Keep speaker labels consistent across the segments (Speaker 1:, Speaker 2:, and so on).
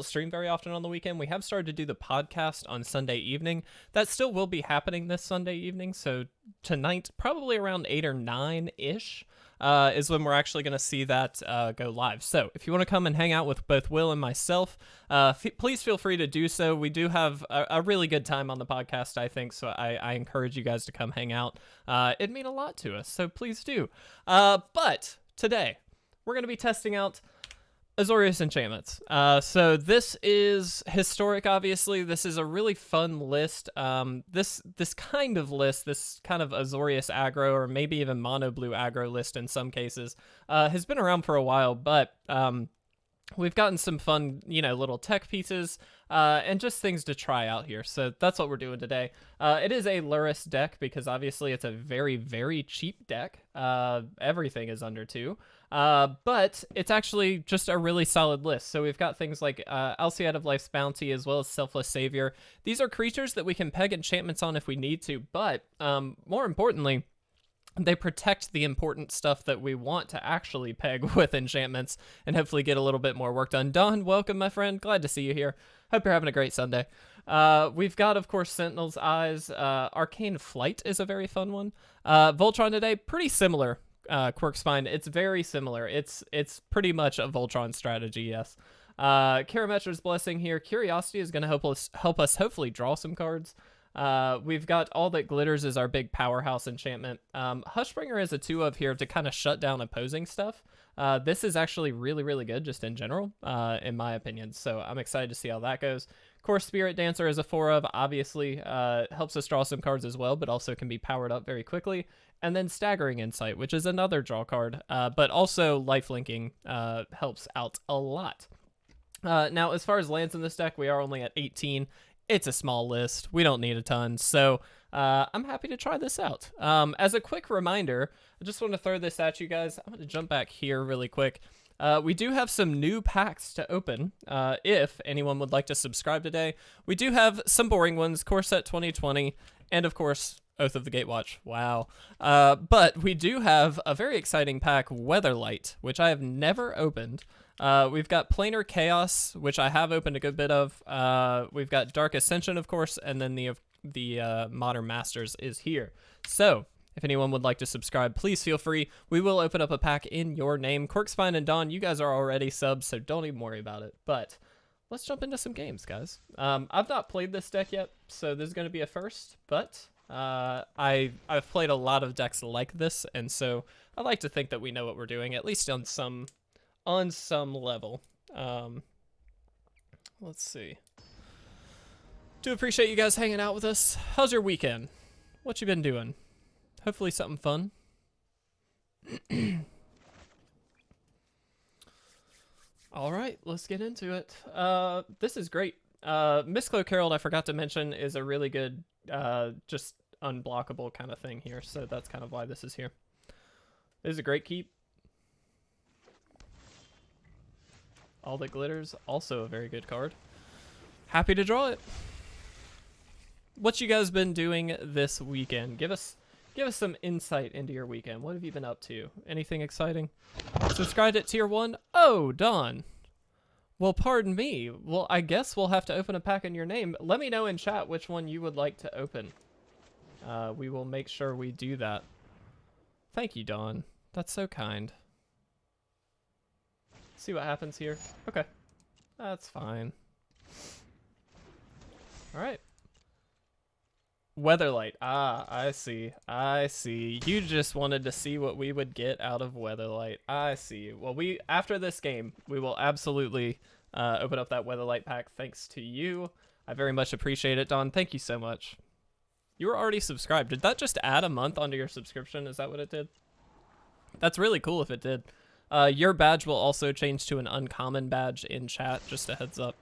Speaker 1: stream very often on the weekend. We have started to do the podcast on Sunday evening. That still will be happening this Sunday evening. So tonight, probably around 8 or 9-ish, is when we're actually going to see that go live. So if you want to come and hang out with both Will and myself, please feel free to do so. We do have a really good time on the podcast, I think, so I encourage you guys to come hang out. It'd mean a lot to us, so please do. But today, we're going to be testing out Azorius Enchantments. So this is historic, obviously. This is a really fun list. This kind of list, this kind of Azorius aggro, or maybe even mono blue aggro list in some cases, has been around for a while, but we've gotten some fun, little tech pieces, and just things to try out here. So that's what we're doing today. It is a Lurrus deck because obviously it's a very, very cheap deck. Everything is under 2. But it's actually just a really solid list. So we've got things like Alseid of Life's Bounty as well as Selfless Savior. These are creatures that we can peg enchantments on if we need to, but more importantly, they protect the important stuff that we want to actually peg with enchantments and hopefully get a little bit more work done. Don, welcome, my friend. Glad to see you here. Hope you're having a great Sunday. We've got, of course, Sentinel's Eyes. Arcane Flight is a very fun one. Voltron today, pretty similar. Quirk Spine, it's very similar. It's pretty much a Voltron strategy, yes. Karametra's Blessing here. Curiosity is going to help us hopefully draw some cards. We've got All That Glitters is our big powerhouse enchantment. Hushbringer is a 2-of here to kind of shut down opposing stuff. This is actually really, really good just in general, in my opinion. So I'm excited to see how that goes. Kor Spiritdancer is a 4-of, obviously helps us draw some cards as well, but also can be powered up very quickly. And then Staggering Insight, which is another draw card, but also lifelinking helps out a lot. Now, as far as lands in this deck, we are only at 18. It's a small list. We don't need a ton, so I'm happy to try this out. As a quick reminder, I just want to throw this at you guys. I'm going to jump back here really quick. We do have some new packs to open, if anyone would like to subscribe today. We do have some boring ones, Core Set 2020, and of course, Oath of the Gatewatch. Wow. But we do have a very exciting pack, Weatherlight, which I have never opened. We've got Planar Chaos, which I have opened a good bit of. We've got Dark Ascension, of course, and then the Modern Masters is here. So if anyone would like to subscribe, please feel free. We will open up a pack in your name. Quirkspine and Dawn, you guys are already subs, so don't even worry about it. But let's jump into some games, guys. I've not played this deck yet, so this is going to be a first, but I've played a lot of decks like this, and so I like to think that we know what we're doing, at least on some level. Let's see. Do appreciate you guys hanging out with us. How's your weekend? What you been doing? Hopefully something fun. All right, let's get into it. This is great. Mist-Cloaked Herald, I forgot to mention, is a really good just unblockable kind of thing here, so that's kind of why this is here. This is a great keep. All That Glitters, also a very good card. Happy to draw it. What you guys been doing this weekend? Give us some insight into your weekend. What have you been up to? Anything exciting? Subscribed at tier 1? Oh, Dawn. Well, pardon me. Well, I guess we'll have to open a pack in your name. Let me know in chat which one you would like to open. We will make sure we do that. Thank you, Dawn. That's so kind. See what happens here. Okay. That's fine. Alright. Weatherlight. Ah, I see. I see. You just wanted to see what we would get out of Weatherlight. I see. Well, after this game, we will absolutely open up that Weatherlight pack thanks to you. I very much appreciate it, Don. Thank you so much. You were already subscribed. Did that just add a month onto your subscription? Is that what it did? That's really cool if it did. Your badge will also change to an uncommon badge in chat, just a heads up,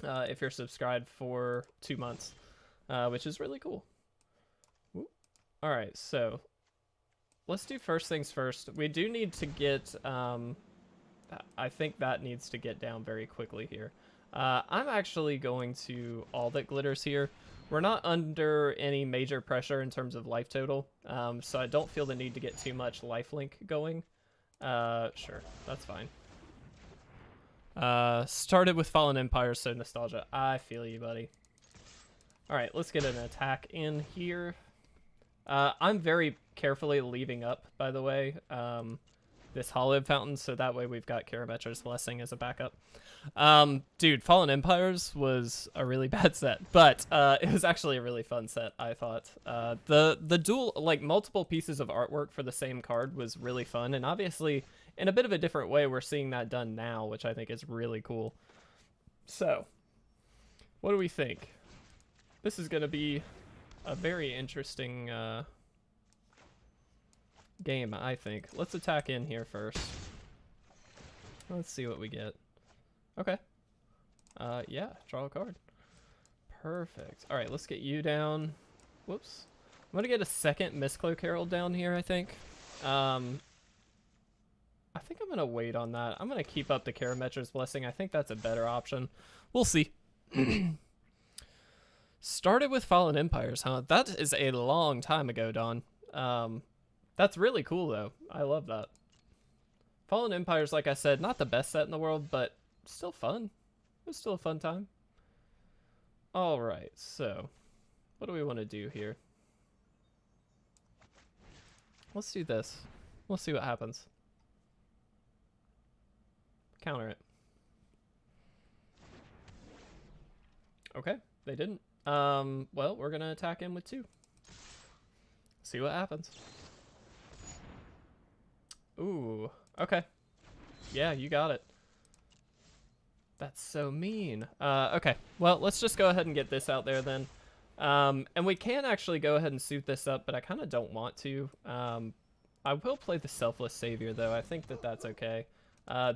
Speaker 1: if you're subscribed for 2 months, which is really cool. All right, so let's do first things first. We do need to get, I think that needs to get down very quickly here. I'm actually going to All That Glitters here. We're not under any major pressure in terms of life total, so I don't feel the need to get too much lifelink going. Sure, that's fine. Started with Fallen Empires, so nostalgia. I feel you, buddy. All right, let's get an attack in here. I'm very carefully leaving up, by the way, this Hallowed Fountain, so that way we've got Karametra's Blessing as a backup. Dude, Fallen Empires was a really bad set, but it was actually a really fun set, I thought. The dual, like, multiple pieces of artwork for the same card was really fun, and obviously, in a bit of a different way, we're seeing that done now, which I think is really cool. So, what do we think? This is going to be a very interesting game, I think. Let's attack in here first. Let's see what we get. Okay. Yeah, draw a card. Perfect. All right, let's get you down. Whoops. I'm going to get a second Mist-Cloaked Herald down here, I think. I think I'm going to wait on that. I'm going to keep up the Karametra's Blessing. I think that's a better option. We'll see. Started with Fallen Empires, huh? That is a long time ago, Don. That's really cool, though. I love that. Fallen Empires, like I said, not the best set in the world, but still fun. It was still a fun time. All right, so what do we want to do here? Let's do this. We'll see what happens. Counter it. Okay, they didn't. Well, we're gonna attack him with 2. See what happens. Ooh, okay. Yeah, you got it. That's so mean. Okay, well, let's just go ahead and get this out there then. And we can actually go ahead and suit this up, but I kind of don't want to. I will play the Selfless Savior, though. I think that that's okay.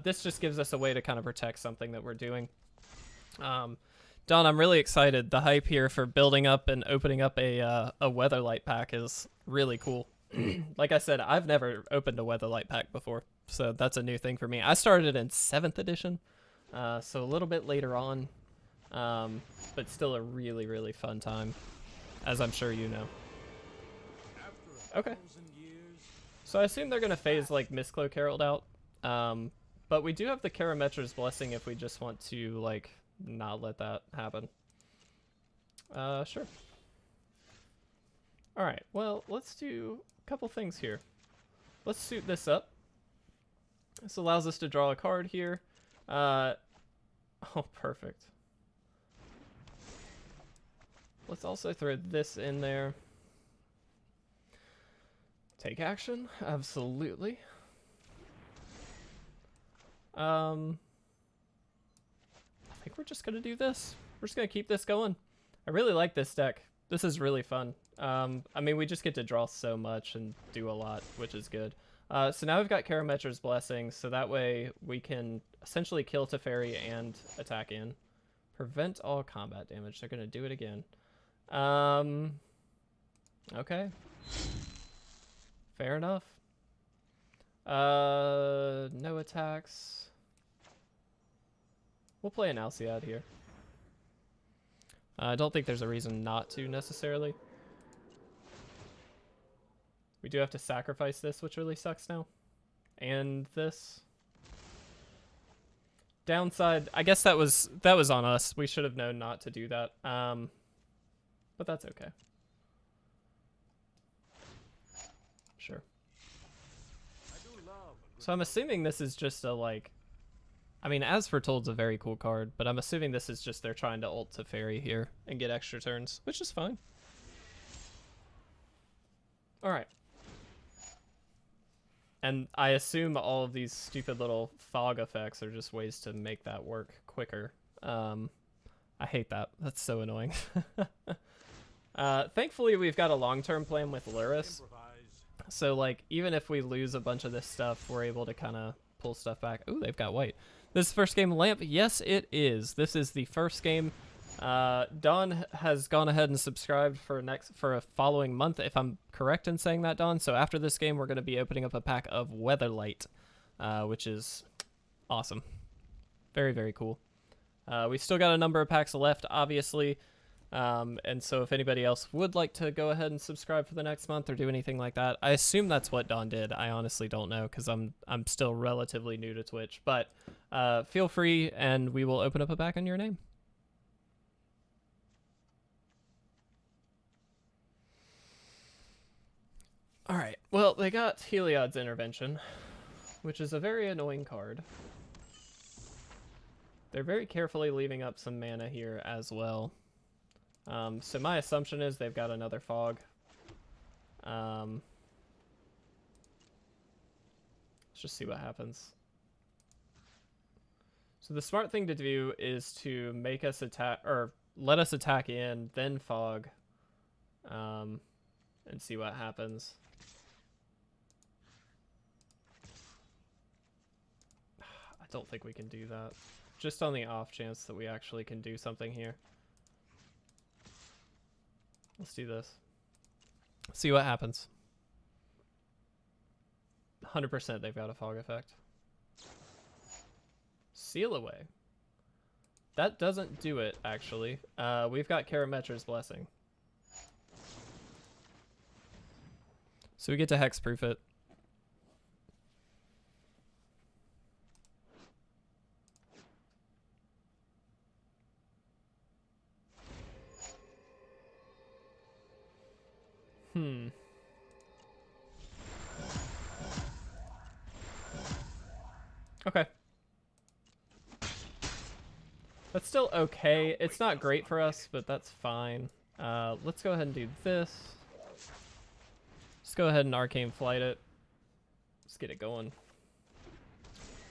Speaker 1: This just gives us a way to kind of protect something that we're doing. Don, I'm really excited. The hype here for building up and opening up a Weatherlight pack is really cool. Like I said, I've never opened a Weatherlight pack before, so that's a new thing for me. I started in 7th edition, so a little bit later on, but still a really, really fun time, as I'm sure you know. Okay. So I assume they're going to phase, like, Mist-Cloaked Herald out, but we do have the Karametra's Blessing if we just want to, like, not let that happen. Sure. Alright, well, let's do a couple things here. Let's suit this up. This allows us to draw a card here. Oh, perfect. Let's also throw this in there. Take action, absolutely. I think we're just gonna do this. We're just gonna keep this going. I really like this deck. This is really fun. I mean, we just get to draw so much and do a lot, which is good. So now we've got Karametra's Blessing, so that way we can essentially kill Teferi and attack in. Prevent all combat damage. They're gonna do it again. Okay. Fair enough. No attacks. We'll play an Alseid here. I don't think there's a reason not to, necessarily. We do have to sacrifice this, which really sucks now. And this. Downside, I guess that was on us. We should have known not to do that. But that's okay. Sure. So I'm assuming this is just a, like... I mean, As Foretold's a very cool card, but I'm assuming this is just they're trying to ult Teferi here and get extra turns, which is fine. Alright. And I assume all of these stupid little fog effects are just ways to make that work quicker. I hate that. That's so annoying. Thankfully, we've got a long-term plan with Lurrus. So, like, even if we lose a bunch of this stuff, we're able to kind of pull stuff back. Ooh, they've got white. This is first game Lamp? Yes, it is. This is the first game. Don has gone ahead and subscribed for a following month, if I'm correct in saying that, Don. So after this game, we're going to be opening up a pack of Weatherlight, which is awesome. Very, very cool. We still got a number of packs left, obviously. And so if anybody else would like to go ahead and subscribe for the next month or do anything like that, I assume that's what Don did. I honestly don't know because I'm still relatively new to Twitch. But feel free, and we will open up a pack in your name. All right. Well, they got Heliod's Intervention, which is a very annoying card. They're very carefully leaving up some mana here as well. So my assumption is they've got another Fog. Let's just see what happens. So the smart thing to do is to make us attack, or let us attack in, then Fog, and see what happens. I don't think we can do that. Just on the off chance that we actually can do something here. Let's do this. See what happens. 100% they've got a Fog effect. Seal Away. That doesn't do it, actually. We've got Karametra's Blessing. So we get to hexproof it. Okay. That's still okay. It's not great for us, but that's fine. Let's go ahead and do this. Let's go ahead and Arcane Flight it. Let's get it going.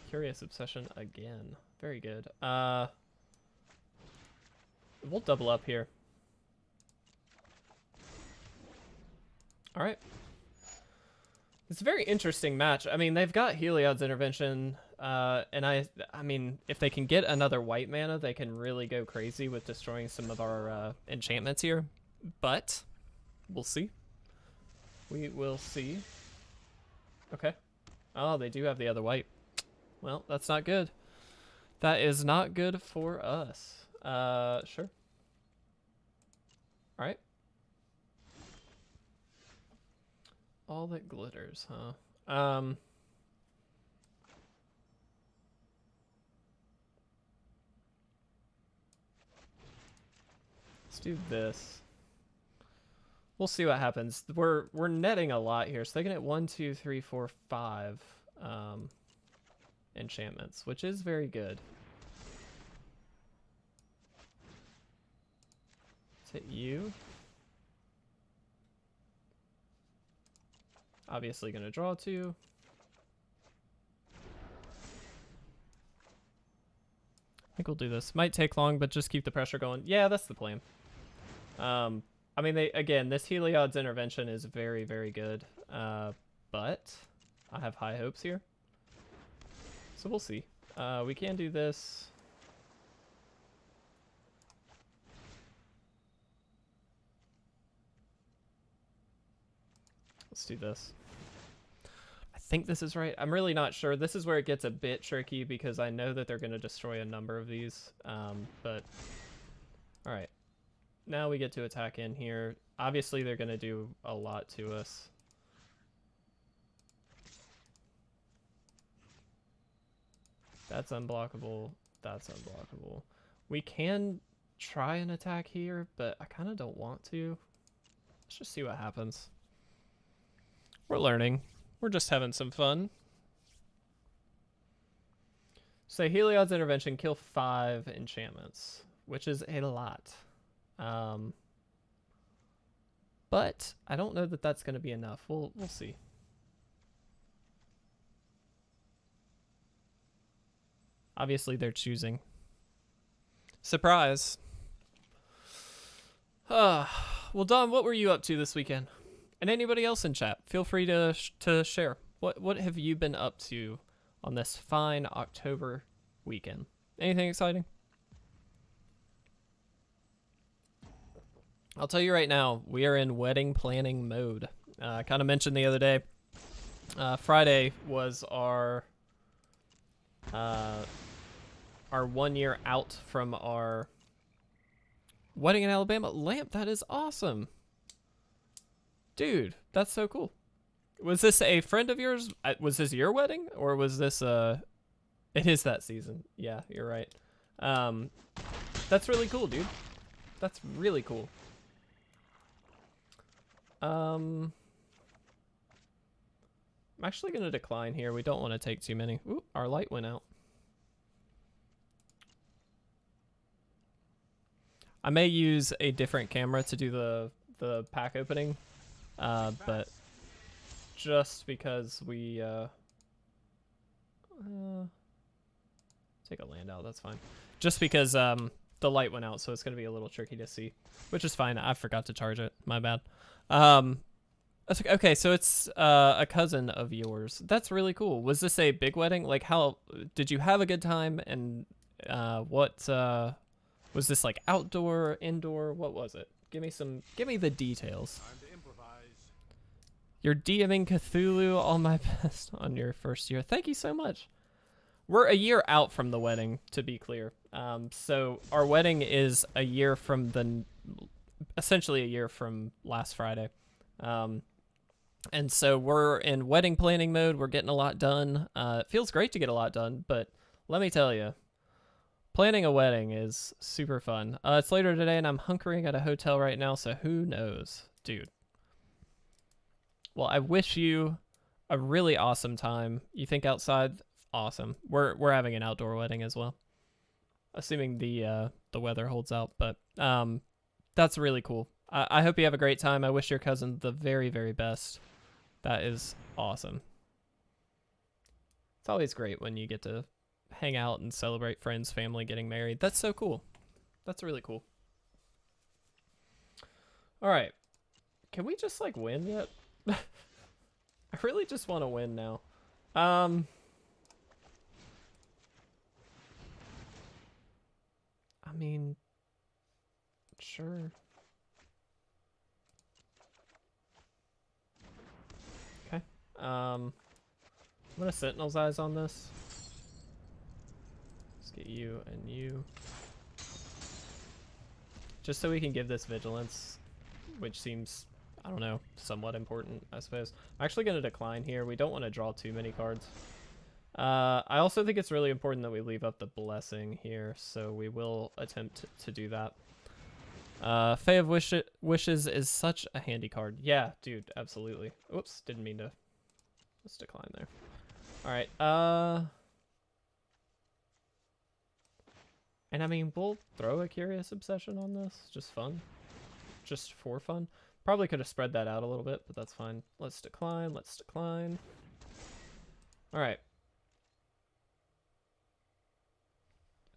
Speaker 1: Curious Obsession again. Very good. We'll double up here. All right. It's a very interesting match. I mean, they've got Heliod's Intervention, and I mean, if they can get another white mana, they can really go crazy with destroying some of our enchantments here. But we'll see. We will see. Okay. Oh, they do have the other white. Well, that's not good. That is not good for us. Sure. All right. All that glitters, huh? Let's do this. We'll see what happens. We're netting a lot here, so they can hit 1, 2, 3, 4, 5 enchantments, which is very good. Let's hit you. Obviously gonna draw 2. I think we'll do this. Might take long, but just keep the pressure going. Yeah, that's the plan. I mean, again, this Heliod's Intervention is very, very good. But I have high hopes here. So we'll see. We can do this. Let's do this. I think this is right. I'm really not sure. This is where it gets a bit tricky because I know that they're going to destroy a number of these. But all right. Now we get to attack in here. Obviously, they're going to do a lot to us. That's unblockable. That's unblockable. We can try an attack here, but I kind of don't want to. Let's just see what happens. We're learning. We're just having some fun. So Heliod's Intervention, kill 5 enchantments, which is a lot. But I don't know that that's going to be enough. We'll see. Obviously, they're choosing. Surprise. Well, Dom, what were you up to this weekend? And anybody else in chat, feel free to share. What have you been up to on this fine October weekend? Anything exciting? I'll tell you right now, we are in wedding planning mode. I kind of mentioned the other day, Friday was our 1 year out from our wedding in Alabama. Lamp, that is awesome. Dude, that's so cool. Was this a friend of yours? Was this your wedding, or was this It is that season. Yeah, you're right. That's really cool, dude. That's really cool. I'm actually going to decline here. We don't want to take too many. Ooh, our light went out. I may use a different camera to do the pack opening, but just because we take a land out, that's fine. Just because the light went out, so it's going to be a little tricky to see, which is fine. I forgot to charge it. My bad. Okay, so it's a cousin of yours. That's really cool. Was this a big wedding? Like, how did you have a good time? And what was this, like outdoor, indoor? What was it? Give me the details. You're DMing Cthulhu, all my best on your first year. Thank you so much. We're a year out from the wedding, to be clear. So our wedding is a year from essentially a year from last Friday. And so we're in wedding planning mode. We're getting a lot done. It feels great to get a lot done, but let me tell you, planning a wedding is super fun. It's later today, and I'm hunkering at a hotel right now, so who knows? Dude. Well, I wish you a really awesome time. You think outside? Awesome. We're having an outdoor wedding as well, assuming the weather holds out, but that's really cool. I hope you have a great time. I wish your cousin the very, very best. That is awesome. It's always great when you get to hang out and celebrate friends, family getting married. That's so cool. That's really cool. All right. Can we just like win yet? I really just want to win now. I mean, sure. Okay. I'm gonna Sentinel's Eyes on this. Let's get you and you. Just so we can give this Vigilance, which seems, I don't know, somewhat important, I suppose. I'm actually gonna decline here. We don't want to draw too many cards. I also think it's really important that we leave up the Blessing here, so we will attempt to do that. Fae of Wishes is such a handy card. Yeah, dude, absolutely. Oops, didn't mean to. Let's decline there. All right. And I mean, we'll throw a Curious Obsession on this. Just fun. Just for fun. Probably could have spread that out a little bit, but that's fine. Let's decline. Let's decline. All right.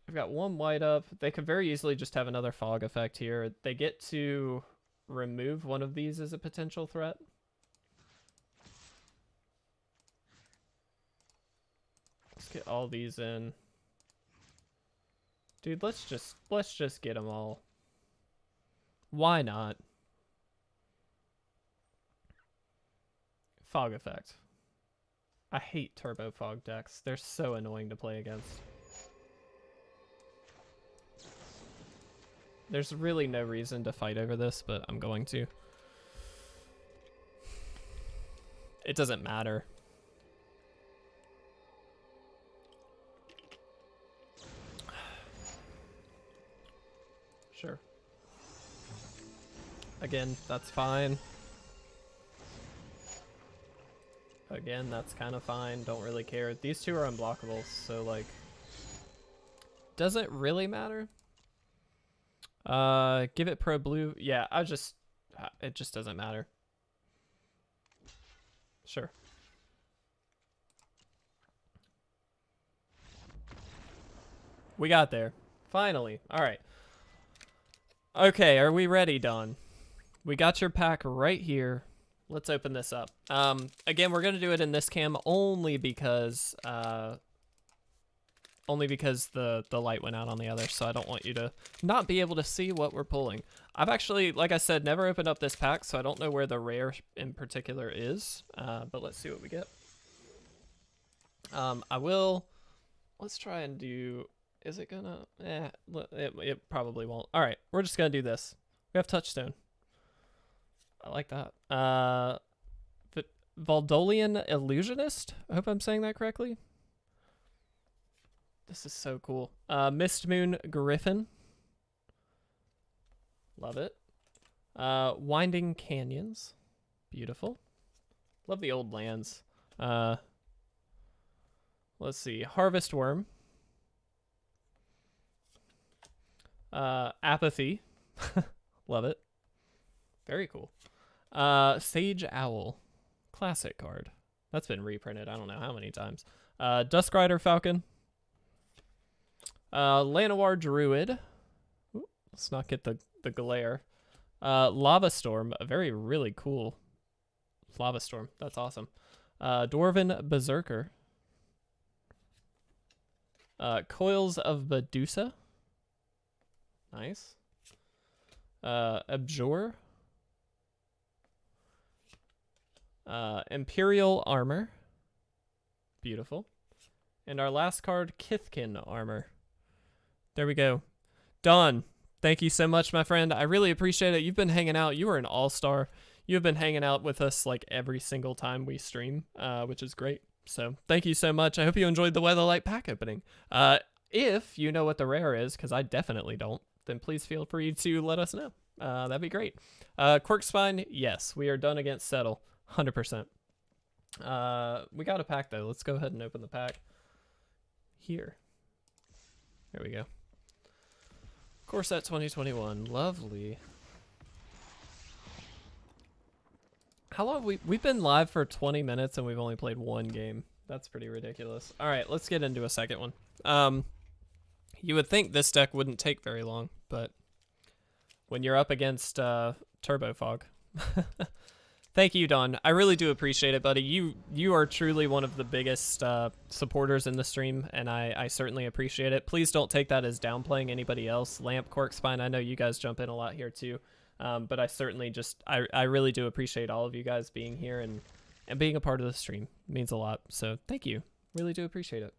Speaker 1: I've got one white up. They could very easily just have another fog effect here. They get to remove one of these as a potential threat. Let's get all these in. Dude, let's just get them all. Why not? Fog effect. I hate turbo fog decks. They're so annoying to play against. There's really no reason to fight over this, but I'm going to. It doesn't matter. Sure. Again, that's fine. Again, that's kind of fine. Don't really care. These two are unblockables, so like, doesn't really matter. Give it pro blue. Yeah, it just doesn't matter. Sure. We got there. Finally. All right. Okay, are we ready, Don? We got your pack right here. Let's open this up. Again, we're going to do it in this cam only because the light went out on the other, so I don't want you to not be able to see what we're pulling. I've actually, like I said, never opened up this pack, so I don't know where the rare in particular is, but let's see what we get. Let's try and do, is it gonna, it probably won't. All right, we're just gonna do this. We have Touchstone. I like that. Valdolian Illusionist? I hope I'm saying that correctly. This is so cool. Mistmoon Griffin. Love it. Winding Canyons. Beautiful. Love the old lands. Let's see. Harvest Worm. Apathy. Love it. Very cool. Sage Owl. Classic card. That's been reprinted I don't know how many times. Duskrider Falcon. Llanowar Druid. Ooh, let's not get the glare. Lava Storm. A really cool Lava Storm. That's awesome. Dwarven Berserker. Coils of Medusa. Nice. Abjure. Imperial Armor. Beautiful. And our last card, Kithkin Armor. There we go. Don, thank you so much, my friend. I really appreciate it. You've been hanging out. You are an all-star. You've been hanging out with us like every single time we stream, which is great. So thank you so much. I hope you enjoyed the Weatherlight pack opening. If you know what the rare is, because I definitely don't, then please feel free to let us know. That'd be great. Quirkspine, yes, we are done against Settle. 100%. We got a pack, though. Let's go ahead and open the pack here. There we go. Corset 2021. Lovely. How long we've been live for 20 minutes and we've only played one game. That's pretty ridiculous. All right, let's get into a second one. You would think this deck wouldn't take very long, but when you're up against Turbo Fog. Thank you, Don. I really do appreciate it, buddy. You are truly one of the biggest supporters in the stream, and I certainly appreciate it. Please don't take that as downplaying anybody else. Lamp, Corkspine, I know you guys jump in a lot here too, but I certainly just, I really do appreciate all of you guys being here and being a part of the stream. It means a lot, so thank you. Really do appreciate it.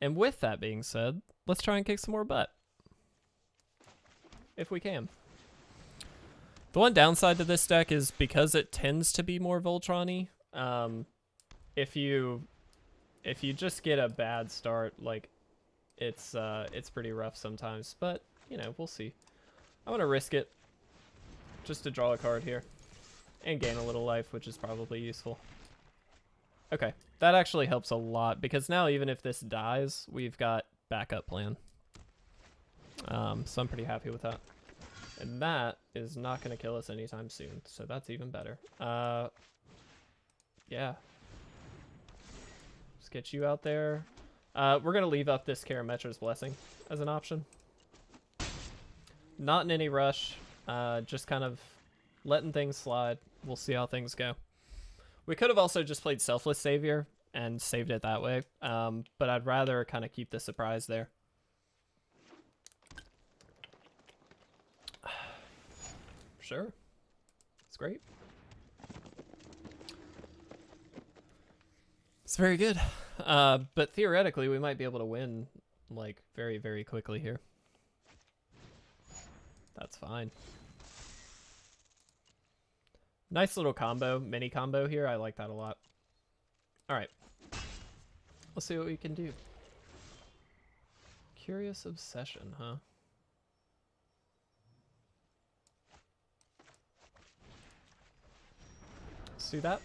Speaker 1: And with that being said, let's try and kick some more butt. If we can. The one downside to this deck is because it tends to be more Voltron-y. If you just get a bad start, like it's pretty rough sometimes. But you know, we'll see. I'm gonna risk it just to draw a card here and gain a little life, which is probably useful. Okay, that actually helps a lot because now even if this dies, we've got backup plan. So I'm pretty happy with that. And that is not going to kill us anytime soon, so that's even better. Yeah. Let's get you out there. We're going to leave up this Karametra's Blessing as an option. Not in any rush, just kind of letting things slide. We'll see how things go. We could have also just played Selfless Savior and saved it that way, but I'd rather kind of keep the surprise there. Sure. It's great. It's very good. But theoretically, we might be able to win, like, very, very quickly here. That's fine. Nice little combo, mini combo here. I like that a lot. All right. Let's see what we can do. Curious Obsession, huh? Let's do that.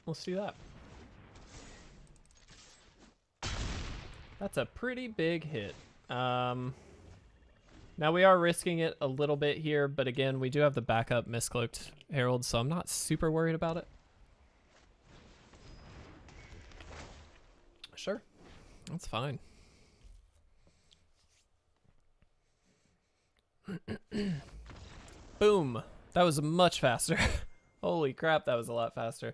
Speaker 1: Let's do that. That's a pretty big hit. Now we are risking it a little bit here, but again, we do have the backup Mist-Cloaked Herald, so I'm not super worried about it. Sure. That's fine. Boom. That was much faster. Holy crap, that was a lot faster.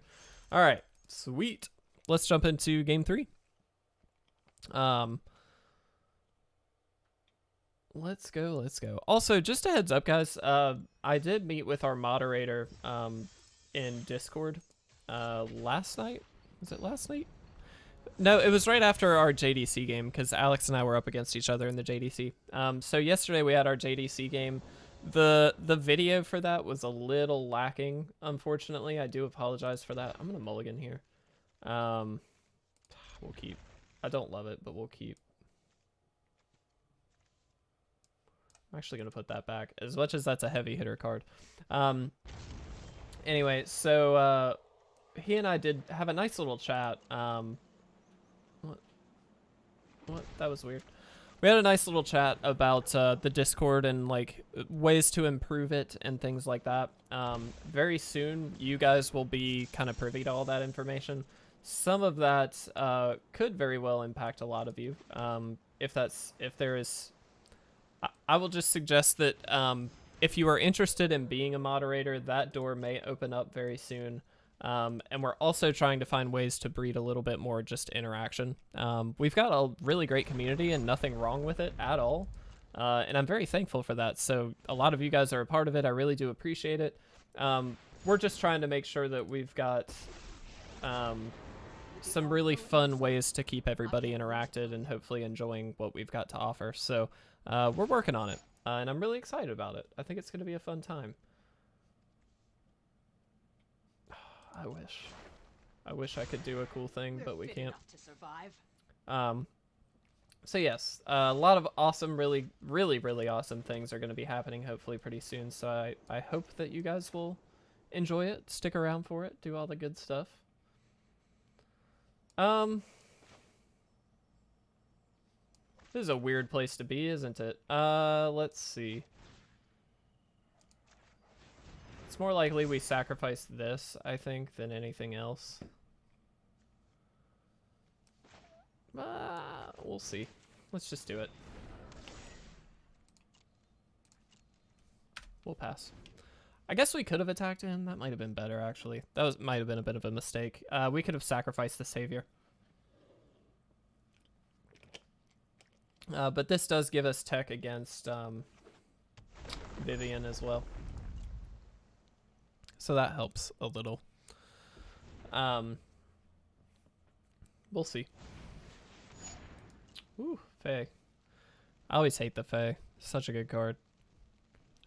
Speaker 1: All right, sweet. Let's jump into game 3. Let's go. Also, just a heads up, guys. I did meet with our moderator in Discord last night. Was it last night? No, it was right after our JDC game because Alex and I were up against each other in the JDC. So yesterday we had our JDC game. The video for that was a little lacking, unfortunately. I do apologize for that. I'm gonna mulligan here. We'll keep. I don't love it, but we'll keep. I'm actually going to put that back, as much as that's a heavy hitter card. Anyway, so he and I did have a nice little chat. What? That was weird. We had a nice little chat about the Discord and like ways to improve it and things like that. Very soon, you guys will be kind of privy to all that information. Some of that could very well impact a lot of you. If there is, I will just suggest that if you are interested in being a moderator, that door may open up very soon. And we're also trying to find ways to breed a little bit more just interaction. We've got a really great community and nothing wrong with it at all. And I'm very thankful for that. So a lot of you guys are a part of it. I really do appreciate it. We're just trying to make sure that we've got some really fun ways to keep everybody interacted and hopefully enjoying what we've got to offer. So we're working on it, and I'm really excited about it. I think it's going to be a fun time. I wish I could do a cool thing, but we can't. So yes, a lot of awesome, really awesome things are going to be happening hopefully pretty soon. So I hope that you guys will enjoy it, stick around for it, do all the good stuff. This is a weird place to be, isn't it? Let's see. It's more likely we sacrifice this, I think, than anything else. We'll see. Let's just do it. We'll pass. I guess we could have attacked him. That might have been better, actually. That might have been a bit of a mistake. We could have sacrificed the Savior. But this does give us tech against Vivian as well. So that helps a little. We'll see. Ooh, Fae. I always hate the Fae. Such a good card.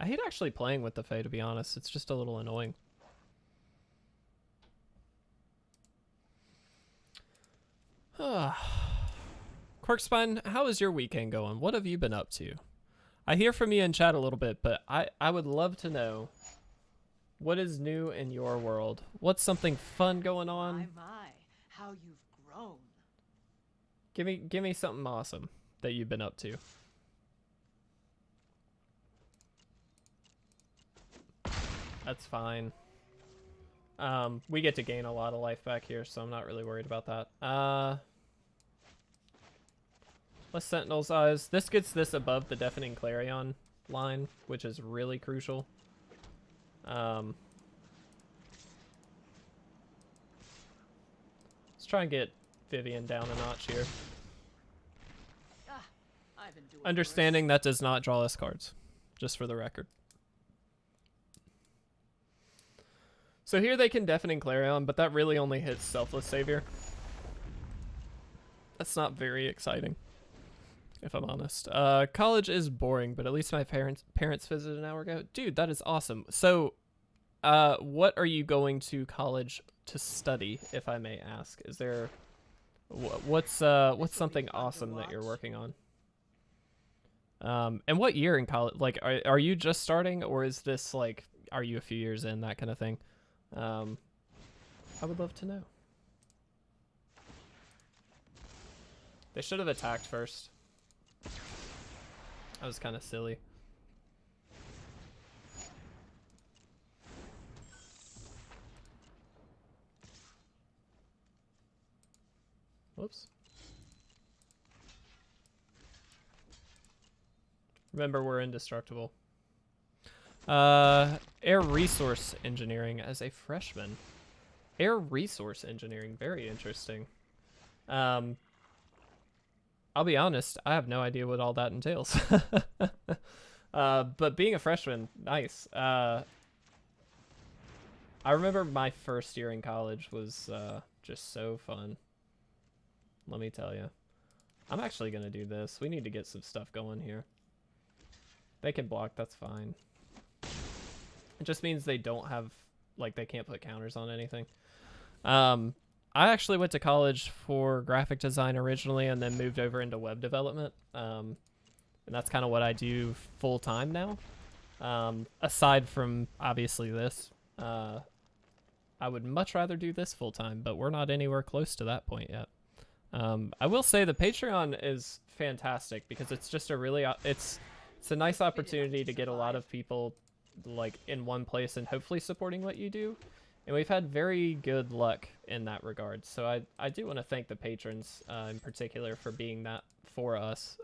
Speaker 1: I hate actually playing with the Fae, to be honest. It's just a little annoying. Quirkspine, how is your weekend going? What have you been up to? I hear from you in chat a little bit, but I would love to know what is new in your world. What's something fun going on?
Speaker 2: My, how you've grown.
Speaker 1: Give me something awesome that you've been up to. That's fine. We get to gain a lot of life back here, so I'm not really worried about that. Less Sentinel's Eyes. This gets this above the Deafening Clarion line, which is really crucial. Let's try and get Vivian down a notch here. Understanding that does not draw us cards, just for the record. So here they can Deafening Clarion, but that really only hits Selfless Savior. That's not very exciting, if I'm honest. College is boring, but at least my parents visited an hour ago. Dude, that is awesome. So, what are you going to college to study, if I may ask? Is there, what's something awesome that you're working on? And what year in college? Like, are you just starting, or is this like, are you a few years in, that kind of thing? I would love to know. They should have attacked first. That was kind of silly. Whoops. Remember, we're indestructible. Air Resource Engineering as a freshman. Air Resource Engineering, very interesting. I'll be honest, I have no idea what all that entails. But being a freshman, nice. I remember my first year in college was just so fun. Let me tell you. I'm actually going to do this. We need to get some stuff going here. They can block, that's fine. It just means they don't have, like, they can't put counters on anything. I actually went to college for graphic design originally and then moved over into web development. And that's kind of what I do full time now. Aside from obviously this, I would much rather do this full time, but we're not anywhere close to that point yet. I will say the Patreon is fantastic because it's just a really, it's a nice opportunity to get a lot of people like in one place and hopefully supporting what you do. And we've had very good luck in that regard. So I do want to thank the patrons in particular for being that for us.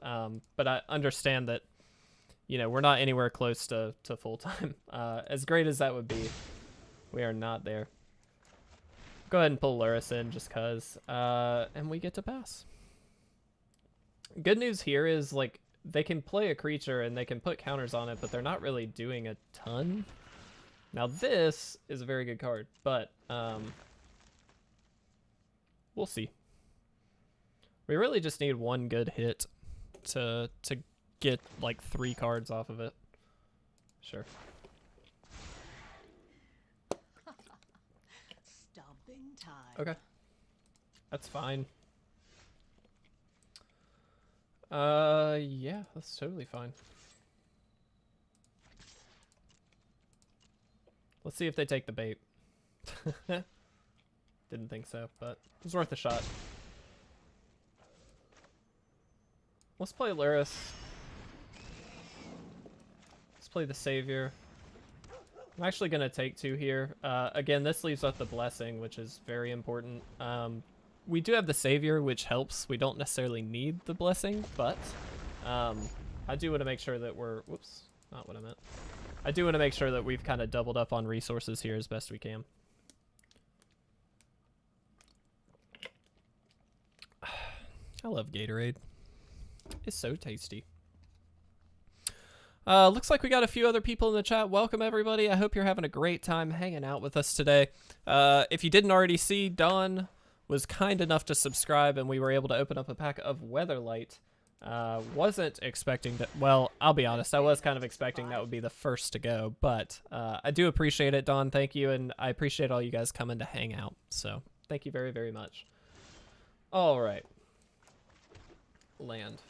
Speaker 1: But I understand that, you know, we're not anywhere close to full time. As great as that would be, we are not there. Go ahead and pull Lurrus in just cause, and we get to pass. Good news here is like they can play a creature and they can put counters on it, but they're not really doing a ton. Now this is a very good card, but we'll see. We really just need one good hit to get like 3 cards off of it. Sure.
Speaker 2: Stomping time.
Speaker 1: Okay. That's fine. Yeah, that's totally fine. Let's see if they take the bait. Didn't think so, but it was worth a shot. Let's play Lurrus. Let's play the Savior. I'm actually going to take 2 here. Again, this leaves up the Blessing, which is very important. We do have the Savior, which helps. We don't necessarily need the Blessing, but I do want to make sure that we're... Whoops, not what I meant. I do want to make sure that we've kind of doubled up on resources here as best we can. I love Gatorade. It's so tasty. Looks like we got a few other people in the chat. Welcome, everybody. I hope you're having a great time hanging out with us today. If you didn't already see, Dawn was kind enough to subscribe, and we were able to open up a pack of Weatherlight. Wasn't expecting that. Well, I'll be honest. I was kind of expecting that would be the first to go, but I do appreciate it, Dawn. Thank you, and I appreciate all you guys coming to hang out. So thank you very, very much. All right. Land.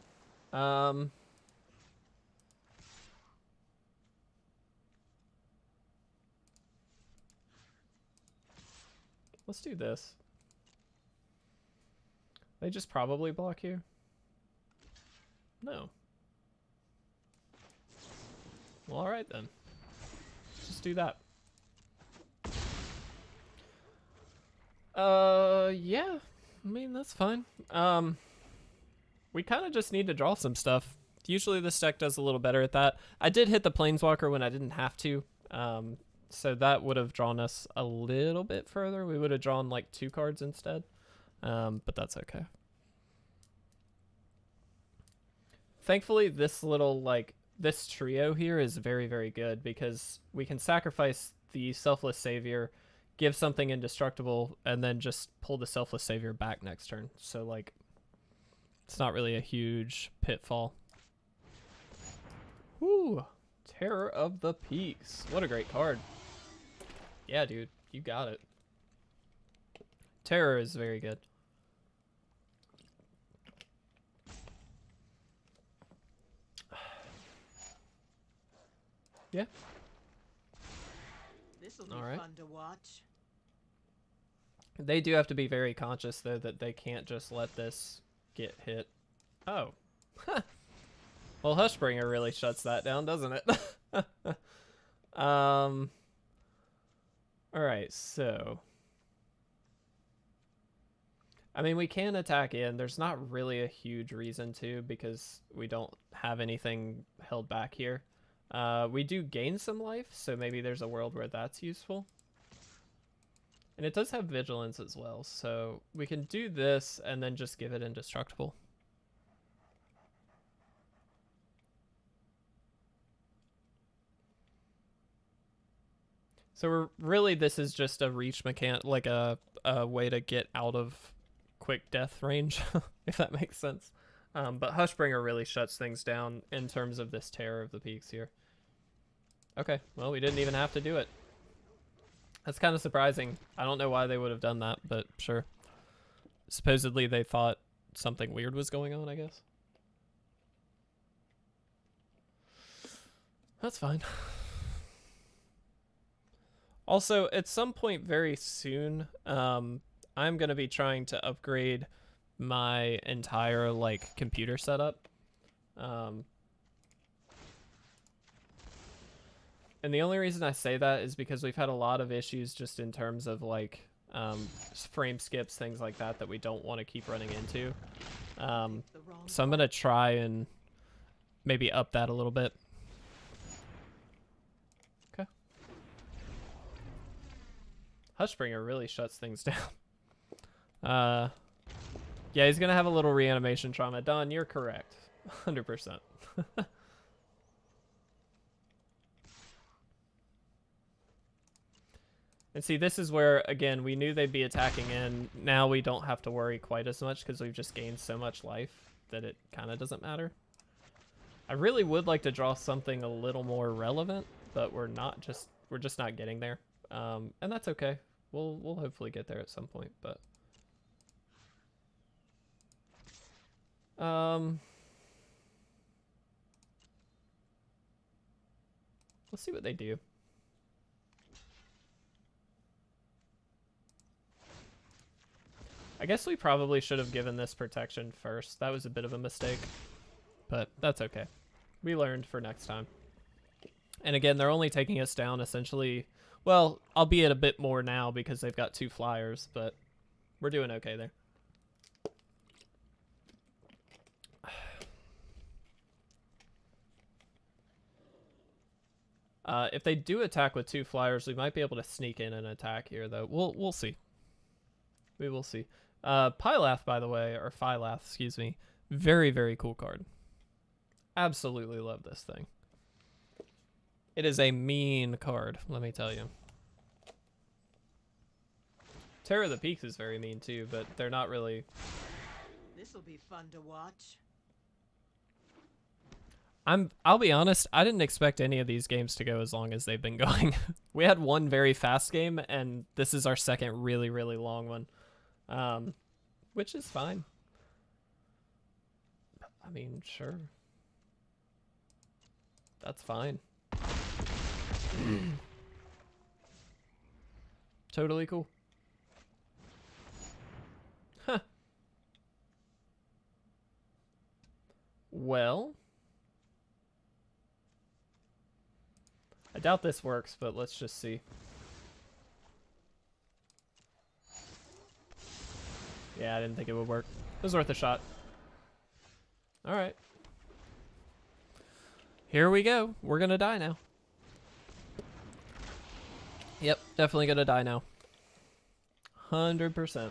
Speaker 1: Let's do this. They just probably block here. No. Well, all right then. Let's just do that. Yeah. I mean, that's fine. We kind of just need to draw some stuff. Usually this deck does a little better at that. I did hit the Planeswalker when I didn't have to. So that would have drawn us a little bit further. We would have drawn like 2 cards instead. But that's okay. Thankfully, this little, like, this trio here is very, very good because we can sacrifice the Selfless Savior, give something indestructible, and then just pull the Selfless Savior back next turn. So, like, it's not really a huge pitfall. Woo! Terror of the Peaks. What a great card. Yeah, dude. You got it. Terror is very good. Yeah.
Speaker 2: This'll be
Speaker 1: All right.
Speaker 2: fun to watch.
Speaker 1: They do have to be very conscious, though, that they can't just let this get hit. Oh. Well, Hushbringer really shuts that down, doesn't it? Alright, so... I mean, we can attack in. There's not really a huge reason to because we don't have anything held back here. We do gain some life, so maybe there's a world where that's useful. And it does have vigilance as well, so we can do this and then just give it indestructible. So we're really, this is just a reach mechanic, like a way to get out of quick death range, if that makes sense. But Hushbringer really shuts things down in terms of this Terror of the Peaks here. Okay, well, we didn't even have to do it. That's kind of surprising. I don't know why they would have done that, but sure. supposedly they thought something weird was going on, I guess. That's fine. Also, at some point very soon, I'm going to be trying to upgrade my entire, like, computer setup. And the only reason I say that is because we've had a lot of issues just in terms of, like, frame skips, things like that, that we don't want to keep running into. So I'm going to try and maybe up that a little bit. Okay. Hushbringer really shuts things down. Yeah, he's going to have a little reanimation trauma. Don, you're correct. 100%. And see, this is where, again, we knew they'd be attacking in. Now we don't have to worry quite as much because we've just gained so much life that it kind of doesn't matter. I really would like to draw something a little more relevant, but we're just not getting there. And that's okay. We'll hopefully get there at some point, but let's see what they do. I guess we probably should have given this protection first. That was a bit of a mistake, but that's okay. We learned for next time. And again, they're only taking us down essentially, well, albeit a bit more now because they've got 2 flyers, but we're doing okay there. If they do attack with 2 flyers, we might be able to sneak in and attack here, though. We'll see. We will see. Pylath, by the way, or Phylath, excuse me. Very, very cool card. Absolutely love this thing. It is a mean card, let me tell you. Terror of the Peaks is very mean too, but they're not really...
Speaker 2: This'll be fun to watch.
Speaker 1: I'll be honest, I didn't expect any of these games to go as long as they've been going. We had one very fast game, and this is our second really, really long one. Which is fine. I mean, sure. That's fine. Totally cool. Huh. Well, I doubt this works, but let's just see. Yeah, I didn't think it would work. It was worth a shot. All right. Here we go. We're going to die now. Yep, definitely going to die now. 100%.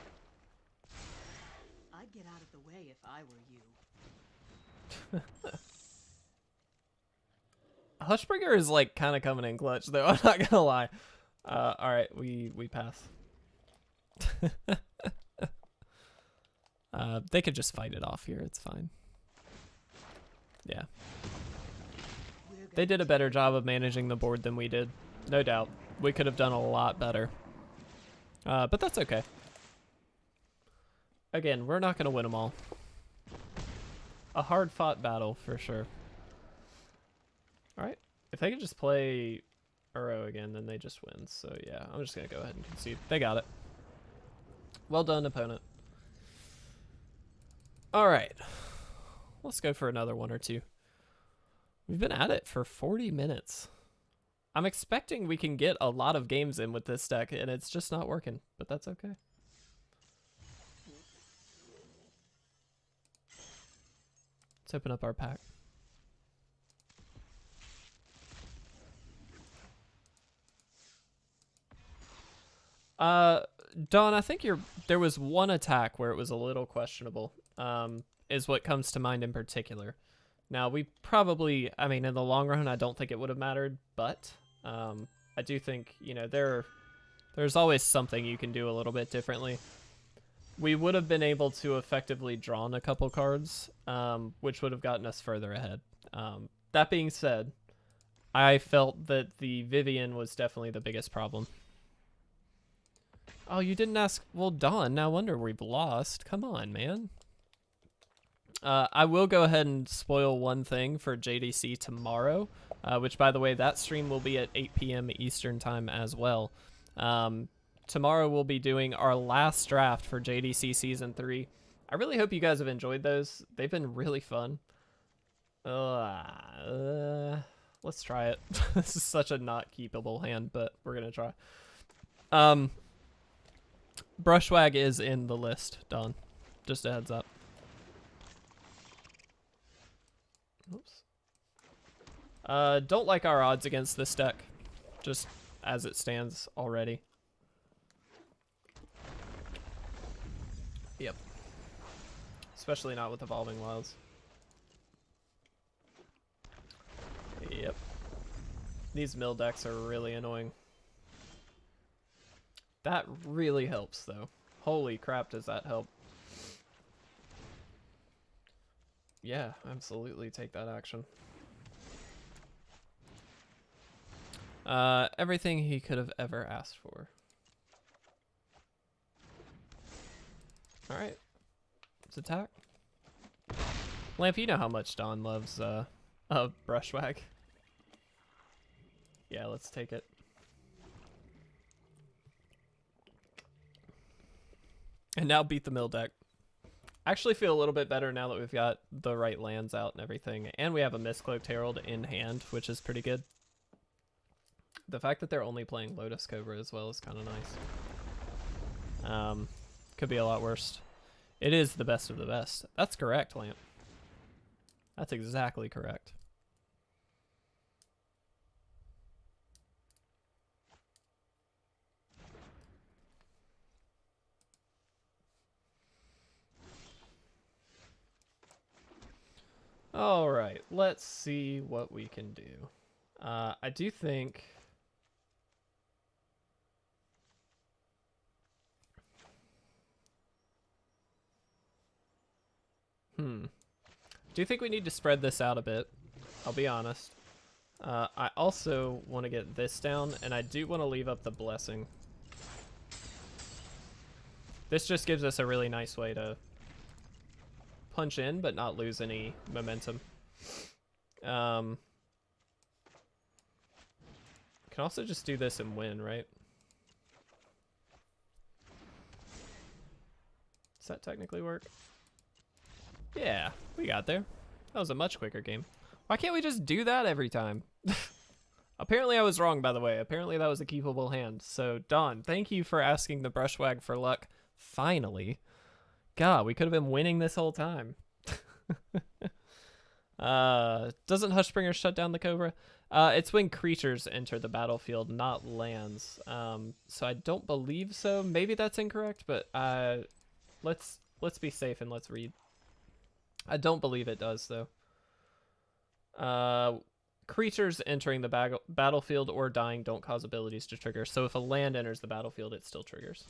Speaker 2: I'd get out of the way if I were you.
Speaker 1: Hushbringer is like kind of coming in clutch, though. I'm not going to lie. All right, we pass. They could just fight it off here. It's fine. Yeah. They did a better job of managing the board than we did. No doubt. We could have done a lot better. But that's okay. Again, we're not going to win them all. A hard-fought battle, for sure. Alright. If they could just play Uro again, then they just win. So, yeah, I'm just going to go ahead and concede. They got it. Well done, opponent. Alright. Let's go for another one or two. We've been at it for 40 minutes. I'm expecting we can get a lot of games in with this deck, and it's just not working, but that's okay. Let's open up our pack. Dawn, I think there was one attack where it was a little questionable, is what comes to mind in particular. Now, we probably, I mean, in the long run, I don't think it would have mattered, but I do think, you know, there's always something you can do a little bit differently. We would have been able to effectively drawn a couple cards, which would have gotten us further ahead. That being said, I felt that the Vivian was definitely the biggest problem. Oh, you didn't ask. Well, Dawn, no wonder we've lost. Come on, man. I will go ahead and spoil one thing for JDC tomorrow, which, by the way, that stream will be at 8 p.m. Eastern time as well. Tomorrow we'll be doing our last draft for JDC Season 3. I really hope you guys have enjoyed those. They've been really fun. Let's try it. This is such a not keepable hand, but we're going to try. Brushwag is in the list, Don. Just a heads up. Oops. Don't like our odds against this deck, just as it stands already. Yep. Especially not with Evolving Wilds. Yep. These mill decks are really annoying. That really helps, though. Holy crap, does that help. Yeah, absolutely take that action. Everything he could have ever asked for. Alright. Let's attack. Lamp, you know how much Dawn loves Brushwag. Yeah, let's take it. And now beat the mill deck. I actually feel a little bit better now that we've got the right lands out and everything. And we have a Mist-Cloaked Herald in hand, which is pretty good. The fact that they're only playing Lotus Cobra as well is kind of nice. Could be a lot worse. It is the best of the best. That's correct, Lamp. That's exactly correct. All right, let's see what we can do. I do think... Do you think we need to spread this out a bit? I'll be honest. I also want to get this down, and I do want to leave up the Blessing. This just gives us a really nice way to punch in, but not lose any momentum. Can also just do this and win, right? Does that technically work? Yeah, we got there. That was a much quicker game. Why can't we just do that every time? Apparently I was wrong, by the way. Apparently that was a keepable hand. So, Dawn, thank you for asking the Brushwag for luck. Finally. God, we could have been winning this whole time. Doesn't Hushbringer shut down the Cobra? It's when creatures enter the battlefield, not lands. So I don't believe so. Maybe that's incorrect, but let's be safe and let's read. I don't believe it does, though. Creatures entering the battlefield or dying don't cause abilities to trigger. So if a land enters the battlefield, it still triggers.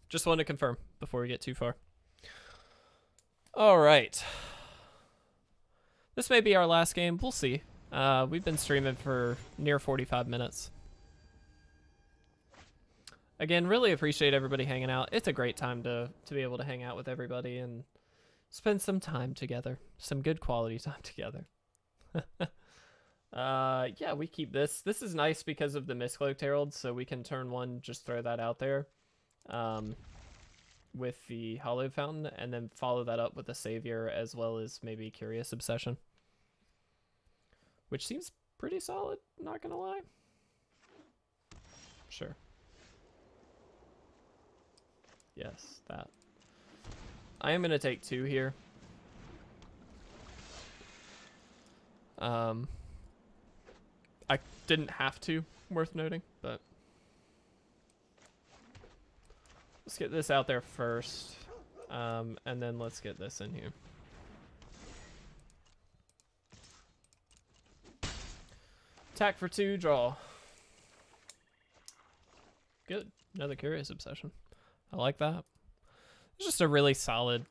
Speaker 1: Just wanted to confirm before we get too far. All right. This may be our last game. We'll see. We've been streaming for near 45 minutes. Again, really appreciate everybody hanging out. It's a great time to be able to hang out with everybody and spend some time together. Some good quality time together. Yeah, we keep this. This is nice because of the Mist-Cloaked Herald, so we can turn one, just throw that out there with the Hallowed Fountain, and then follow that up with a Savior, as well as maybe Curious Obsession. Which seems pretty solid, not gonna lie. Sure. Yes, that. I am gonna take 2 here. I didn't have to, worth noting, but let's get this out there first, and then let's get this in here. Attack for 2, draw. Good, another Curious Obsession. I like that. It's just a really solid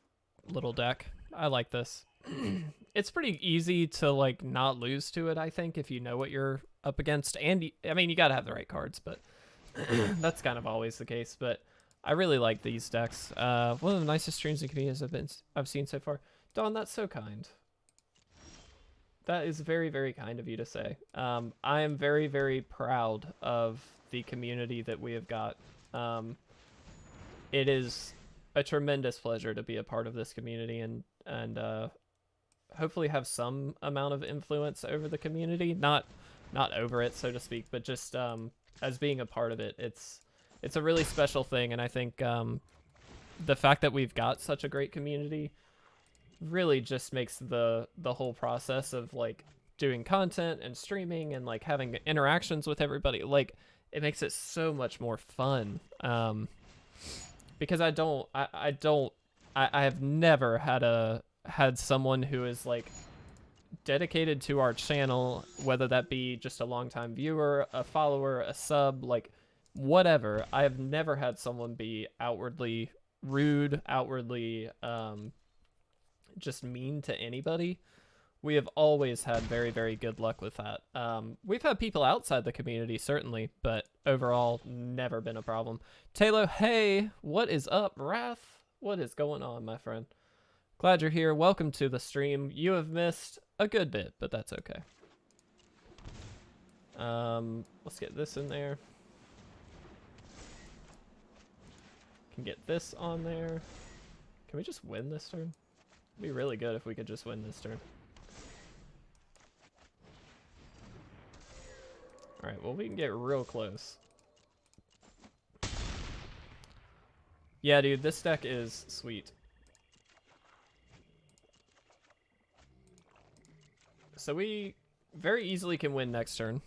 Speaker 1: little deck. I like this. It's pretty easy to like not lose to it, I think, if you know what you're up against. And I mean, you gotta have the right cards, but That's kind of always the case, but I really like these decks. One of the nicest streams and communities I've seen so far. Dawn, that's so kind. That is very, very kind of you to say. I am very, very proud of the community that we have got. It is a tremendous pleasure to be a part of this community and hopefully have some amount of influence over the community. Not over it, so to speak, but just as being a part of it. It's a really special thing, and I think the fact that we've got such a great community really just makes the whole process of like doing content and streaming and like having interactions with everybody, like it makes it so much more fun. Because I have never had someone who is like dedicated to our channel, whether that be just a longtime viewer, a follower, a sub, like whatever. I have never had someone be outwardly rude, outwardly just mean to anybody. We have always had very, very good luck with that. We've had people outside the community, certainly, but overall, never been a problem. Taylor, hey, what is up? Wrath, what is going on, my friend? Glad you're here. Welcome to the stream. You have missed a good bit, but that's okay. Let's get this in there. Can get this on there. Can we just win this turn? It'd be really good if we could just win this turn. Alright, well, we can get real close. Yeah, dude, this deck is sweet. So we very easily can win next turn.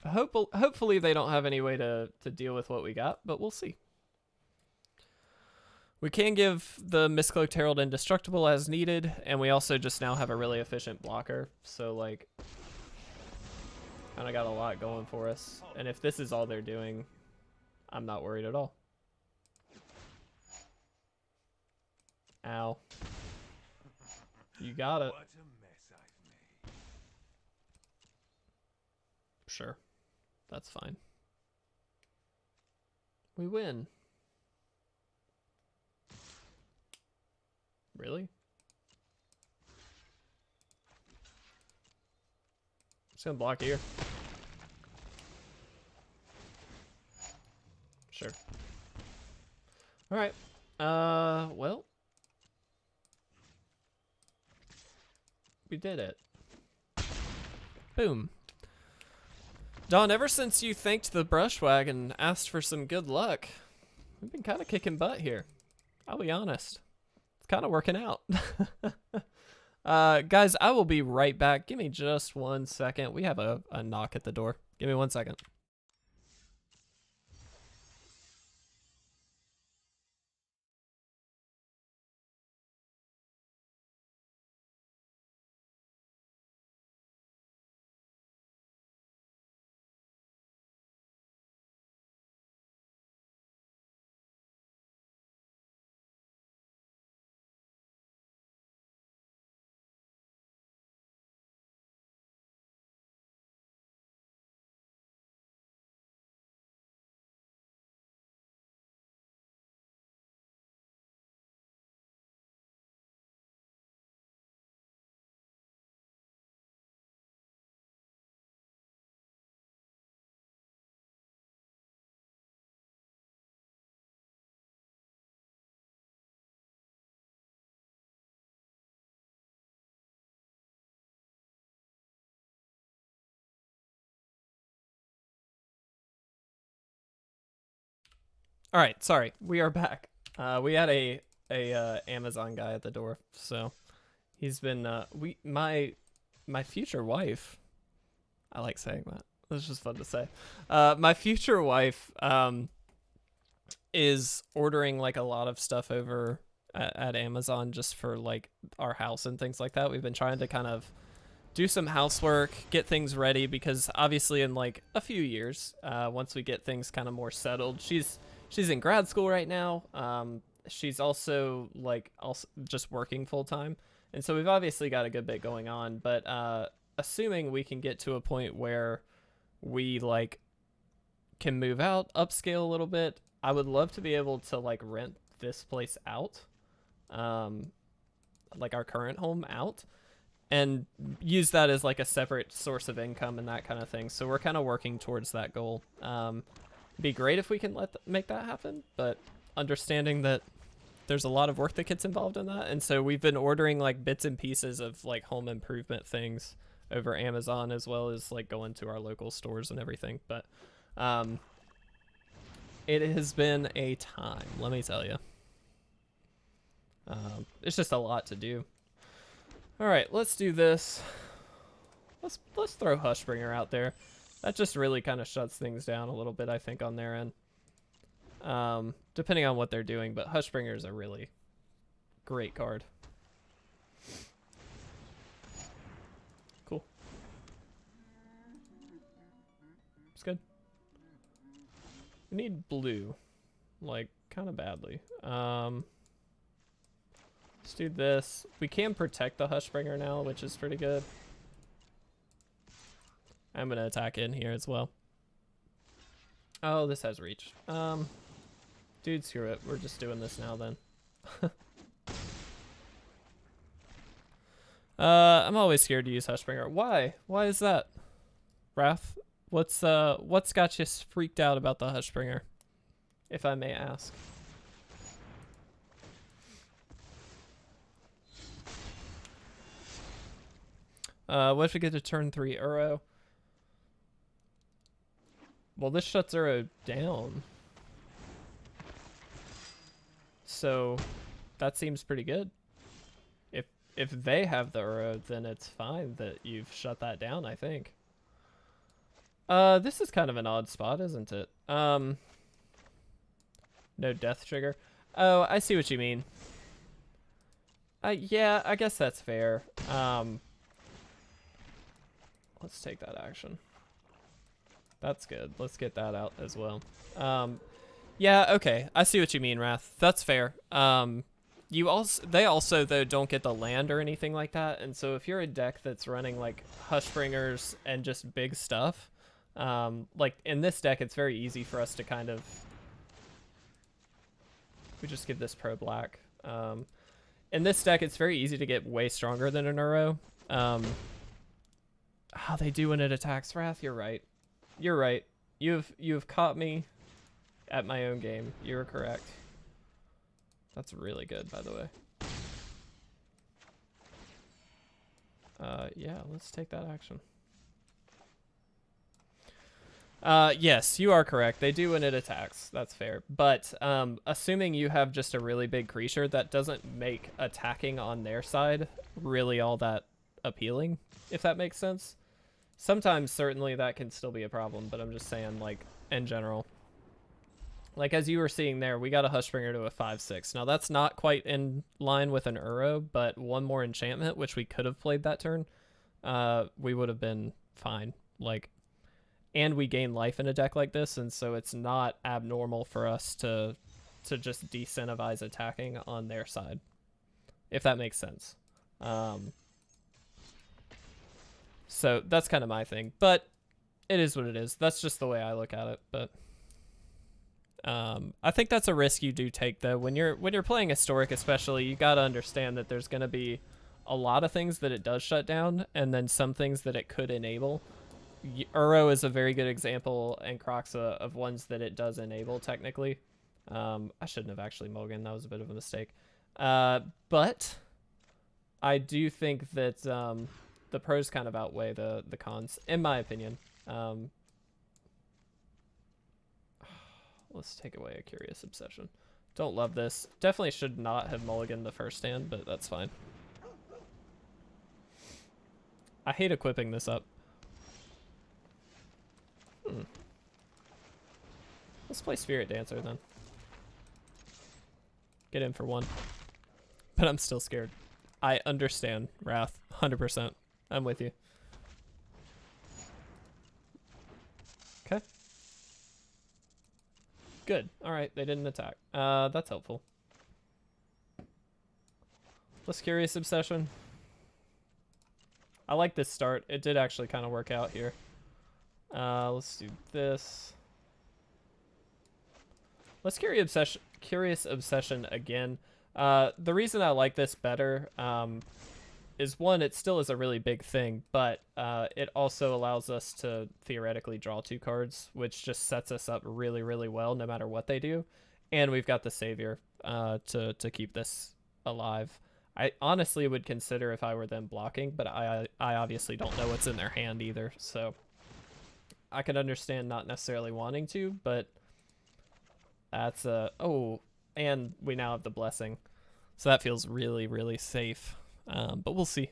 Speaker 1: Hopefully they don't have any way to deal with what we got, but we'll see. We can give the Mist-Cloaked Herald indestructible as needed, and we also just now have a really efficient blocker, so like kind of got a lot going for us. And if this is all they're doing, I'm not worried at all. Ow. You got it. Sure. That's fine. We win. Really? Just gonna block here. Sure. Alright. Well. We did it. Boom. Dawn, ever since you thanked the Brushwag and asked for some good luck, we've been kind of kicking butt here. I'll be honest. It's kind of working out. Guys, I will be right back. Give me just 1 second. We have a knock at the door. Give me 1 second. All right, sorry, we are back. We had a Amazon guy at the door, so he's been my future wife. I like saying that. That's just fun to say. My future wife is ordering like a lot of stuff over at Amazon just for like our house and things like that. We've been trying to kind of do some housework, get things ready, because obviously in like a few years, once we get things kind of more settled, she's in grad school right now. She's also just working full time. And so we've obviously got a good bit going on, but assuming we can get to a point where we like can move out, upscale a little bit. I would love to be able to like rent this place out, like our current home out, and use that as like a separate source of income and that kind of thing. So we're kind of working towards that goal. Be great if we can make that happen, but understanding that there's a lot of work that gets involved in that. And so we've been ordering like bits and pieces of like home improvement things over Amazon, as well as like going to our local stores and everything. But it has been a time, let me tell you. It's just a lot to do. All right, let's do this. Let's throw Hushbringer out there. That just really kind of shuts things down a little bit, I think, on their end. Depending on what they're doing, but Hushbringer is a really great card. Cool. It's good. We need blue, like, kind of badly. Let's do this. We can protect the Hushbringer now, which is pretty good. I'm gonna attack in here as well. Oh, this has reach. Dude, screw it. We're just doing this now then. I'm always scared to use Hushbringer. Why? Why is that? Wrath? What's got you freaked out about the Hushbringer, if I may ask? What if we get to turn 3 Uro? Well, this shuts Uro down. So that seems pretty good. If they have the Uro, then it's fine that you've shut that down, I think. This is kind of an odd spot, isn't it? No death trigger. Oh, I see what you mean. Yeah, I guess that's fair. Let's take that action. That's good. Let's get that out as well. Yeah, okay. I see what you mean, Wrath. That's fair. They also though don't get the land or anything like that, and so if you're a deck that's running like Hushbringers and just big stuff, like in this deck, it's very easy for us to kind of. We just give this pro black. In this deck, it's very easy to get way stronger than an Uro. They do when it attacks Wrath. You're right. You're right. You've caught me at my own game. You're correct. That's really good, by the way. Yeah, let's take that action. Yes, you are correct. They do when it attacks. That's fair. But assuming you have just a really big creature, that doesn't make attacking on their side really all that appealing, if that makes sense. Sometimes, certainly, that can still be a problem, but I'm just saying, like, in general. Like, as you were seeing there, we got a Hushbringer to a 5/6. Now, that's not quite in line with an Uro, but one more enchantment, which we could have played that turn, we would have been fine. Like, and we gain life in a deck like this, and so it's not abnormal for us to just disincentivize attacking on their side, if that makes sense. So that's kind of my thing, but it is what it is. That's just the way I look at it. But I think that's a risk you do take, though. When you're playing Historic, especially, you got to understand that there's going to be a lot of things that it does shut down, and then some things that it could enable. Uro is a very good example, and Croxa, of ones that it does enable, technically. I shouldn't have actually mulliganed. That was a bit of a mistake. But I do think that the pros kind of outweigh the cons, in my opinion. Let's take away a Curious Obsession. Don't love this. Definitely should not have mulliganed the first hand, but that's fine. I hate equipping this up. Let's play Spiritdancer then. Get in for one. But I'm still scared. I understand, Wrath. 100%. I'm with you. Okay. Good. Alright, they didn't attack. That's helpful. Let's Curious Obsession. I like this start. It did actually kind of work out here. Let's do this. Let's Curious Obsession again. The reason I like this better is one, it still is a really big thing, but it also allows us to theoretically draw 2 cards, which just sets us up really, really well no matter what they do. And we've got the Savior to keep this alive. I honestly would consider if I were them blocking, but I obviously don't know what's in their hand either, so I could understand not necessarily wanting to, but that's oh, and we now have the Blessing, so that feels really, really safe. But we'll see.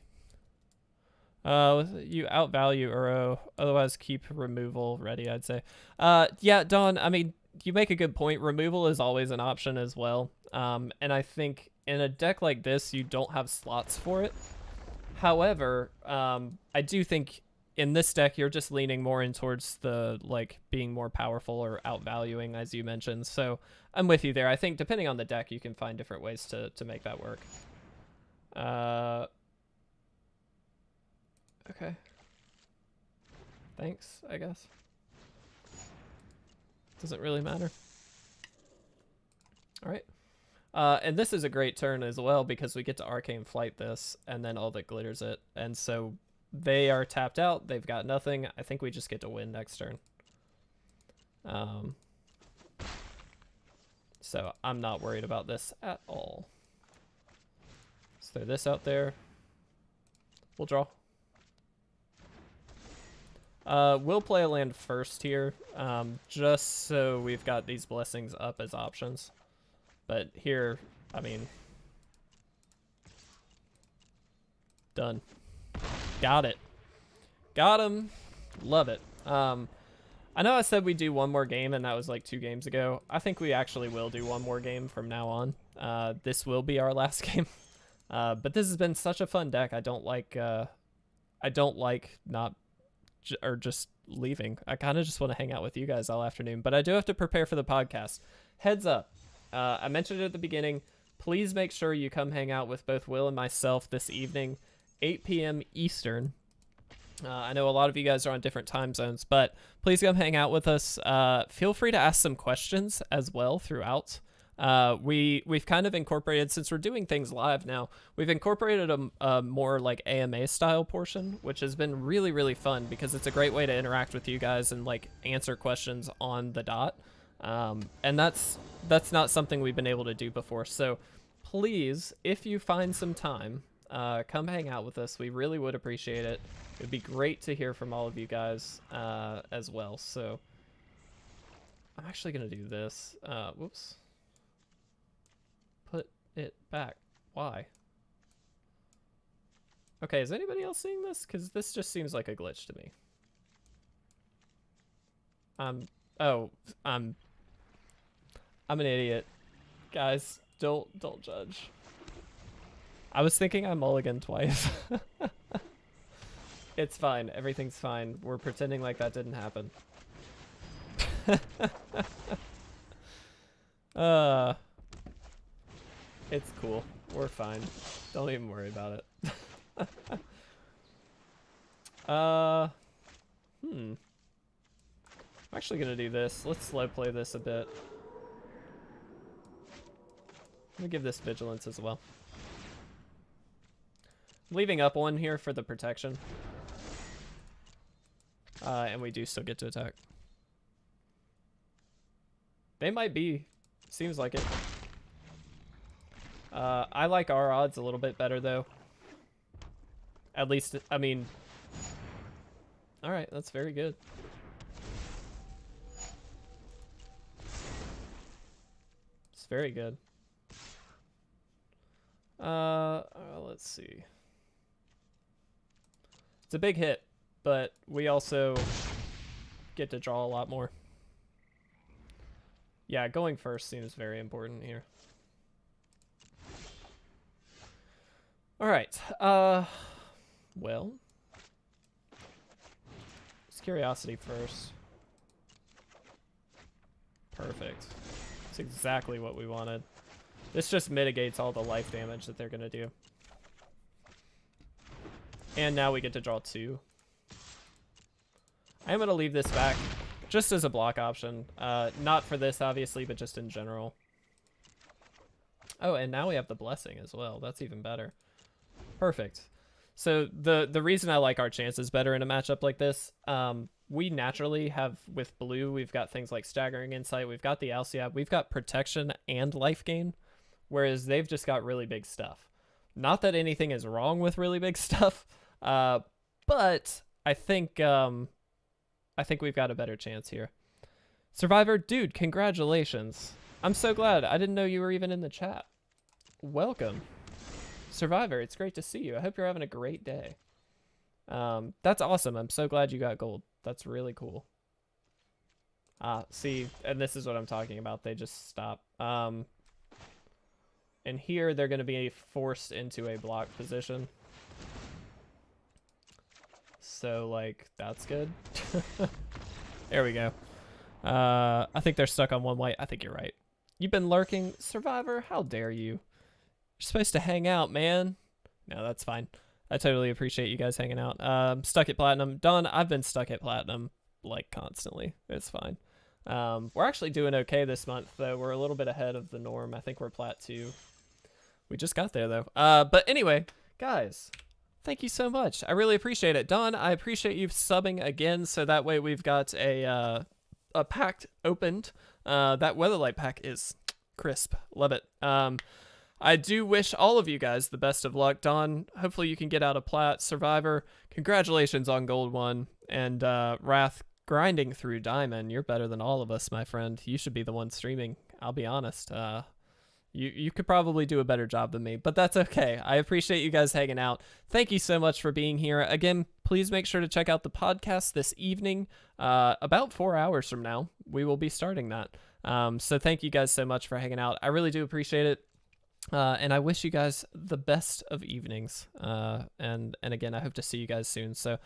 Speaker 1: You outvalue Uro, otherwise keep removal ready, I'd say. Yeah, Dawn, I mean, you make a good point. Removal is always an option as well. And I think in a deck like this, you don't have slots for it. However, I do think in this deck, you're just leaning more in towards the, like, being more powerful or outvaluing, as you mentioned. So I'm with you there. I think depending on the deck, you can find different ways to make that work. Okay. Thanks, I guess. Doesn't really matter. All right. And this is a great turn as well because we get to Arcane Flight this and then all that glitters it. And so they are tapped out. They've got nothing. I think we just get to win next turn. So I'm not worried about this at all. Let's throw this out there. We'll draw. We'll play a land first here, just so we've got these blessings up as options. But here, I mean, done. Got it. Got him. Love it. I know I said we'd do one more game, and that was like 2 games ago. I think we actually will do one more game from now on. This will be our last game. But this has been such a fun deck. I don't like not or just leaving. I kind of just want to hang out with you guys all afternoon, but I do have to prepare for the podcast. Heads up. I mentioned it at the beginning. Please make sure you come hang out with both Will and myself this evening, 8 p.m. Eastern. I know a lot of you guys are on different time zones, but please come hang out with us. Feel free to ask some questions as well throughout. We've kind of incorporated, since we're doing things live now, we've incorporated a more like AMA style portion, which has been really, really fun because it's a great way to interact with you guys and like answer questions on the dot. And that's not something we've been able to do before. So please, if you find some time, come hang out with us. We really would appreciate it. It'd be great to hear from all of you guys, as well. So I'm actually going to do this. Whoops. Put it back. Why? Okay, is anybody else seeing this? Because this just seems like a glitch to me. I'm an idiot. Guys, don't judge. I was thinking I mulliganed twice. It's fine. Everything's fine. We're pretending like that didn't happen. It's cool. We're fine. Don't even worry about it. I'm actually gonna do this. Let's slow play this a bit. Let me give this vigilance as well. I'm leaving up 1 here for the protection. And we do still get to attack. They might be. Seems like it. I like our odds a little bit better, though. At least, I mean... Alright, that's very good. It's very good. Let's see. It's a big hit, but we also get to draw a lot more. Yeah, going first seems very important here. All right. Well, it's Curiosity first. Perfect. That's exactly what we wanted. This just mitigates all the life damage that they're gonna do. And now we get to draw 2. I am going to leave this back just as a block option. Not for this, obviously, but just in general. Oh, and now we have the Blessing as well. That's even better. Perfect. So the reason I like our chances better in a matchup like this, we naturally have, with blue, we've got things like Staggering Insight, we've got the Alseid, we've got Protection and Life Gain, whereas they've just got really big stuff. Not that anything is wrong with really big stuff, but I think we've got a better chance here. Survivor, dude, congratulations. I'm so glad. I didn't know you were even in the chat. Welcome. Survivor, it's great to see you. I hope you're having a great day. That's awesome. I'm so glad you got gold. That's really cool. See, and this is what I'm talking about. They just stop. And here they're going to be forced into a block position. So, like, that's good. There we go. I think they're stuck on one white. I think you're right. You've been lurking. Survivor, how dare you? You're supposed to hang out, man. No, that's fine. I totally appreciate you guys hanging out. Stuck at Platinum. Don, I've been stuck at Platinum, like, constantly. It's fine. We're actually doing okay this month, though. We're a little bit ahead of the norm. I think we're Plat 2. We just got there, though. But anyway, guys, thank you so much. I really appreciate it. Don, I appreciate you subbing again, so that way we've got a pack opened. That Weatherlight pack is crisp. Love it. I do wish all of you guys the best of luck. Don, hopefully you can get out of Plat. Survivor, congratulations on Gold 1. And Wrath, grinding through Diamond. You're better than all of us, my friend. You should be the one streaming. I'll be honest. You could probably do a better job than me, but that's okay. I appreciate you guys hanging out. Thank you so much for being here. Again, please make sure to check out the podcast this evening. About 4 hours from now, we will be starting that. So thank you guys so much for hanging out. I really do appreciate it. And I wish you guys the best of evenings. And again, I hope to see you guys soon. So